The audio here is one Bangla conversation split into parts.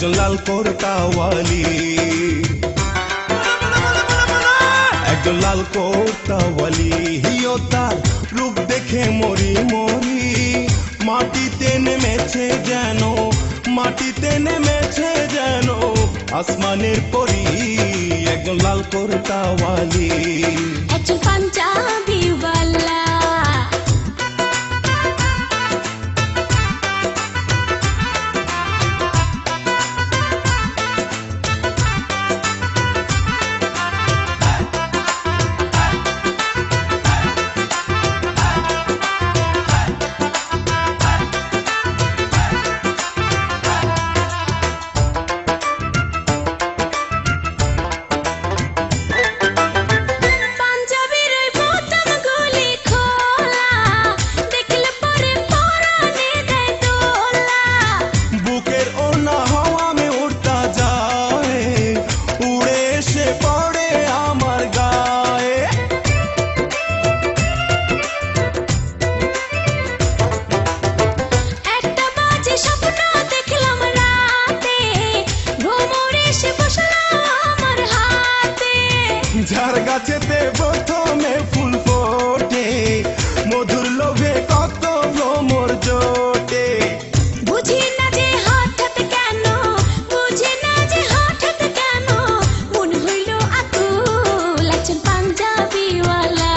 একজন লাল কোর্তাওয়ালি, একজন লাল কোর্তাওয়ালি। হিও তার রূপ দেখে মরি মরি, মাটিতে নেমেছে যেন, মাটিতে নেমেছে যেন আসমানের পরি। একজন লাল কোর্তাওয়ালি, একজন পাঞ্জাবি ওয়ালা, ঝাড় গাছেতে প্রথমে ফুল ফোটে, মধুর লোভে কত ভ্রমর জোটে। বুঝি না যে হঠাৎ কেন, বুঝি না যে হঠাৎ কেন মন হইল আকুল। একজন পাঞ্জাবি ওয়ালা,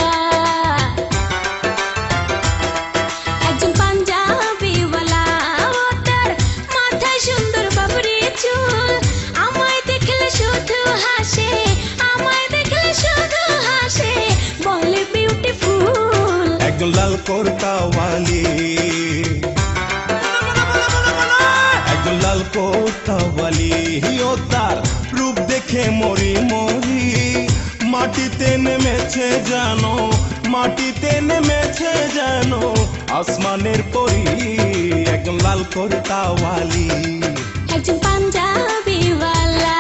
একজন পাঞ্জাবি ওয়ালা, ও তার মাথায় সুন্দর বাবরি চুল, আমায় দেখলে শুধু হাসে, আমায় দেখলে শুধু হাসে, বলে বিউটিফুল। একজন লাল কোর্তাওয়ালি, একজন লাল কোর্তাওয়ালি। হিও তার রূপ দেখে মরি মরি, মাটিতে নেমেছে যেন, মাটিতে নেমেছে যেন আসমানের পরি। একজন লাল কোর্তাওয়ালি, একজন পাঞ্জাবি ওয়ালা।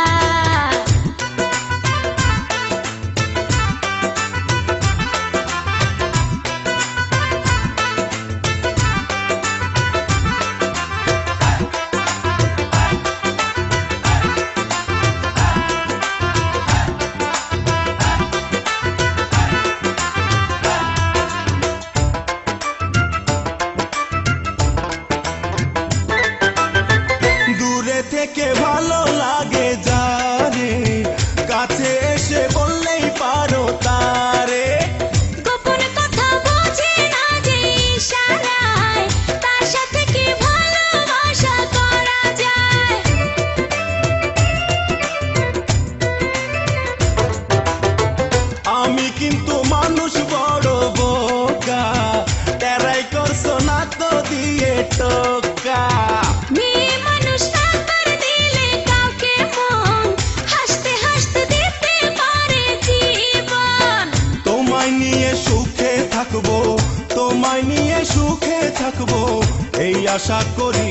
দূরে থেকে ভালো লাগে যারে, কাছে এসে বললেই পারো তারে। গোপন কথা বোঝে না যে ইশারায়, তার সাথে কি ভালোবাসা করা যায়। আমি কিন্তু মানুষ বড় বোকা, তেরাই করছো না তো দিয়ে টোকা। মেয়ে মানুষ একবার দিলে কাউকে মন, হাসতে হাসতে দিতে পারে জীবন। তোমায় নিয়ে সুখে থাকবো, তোমায় নিয়ে সুখে থাকবো এই আশা করি।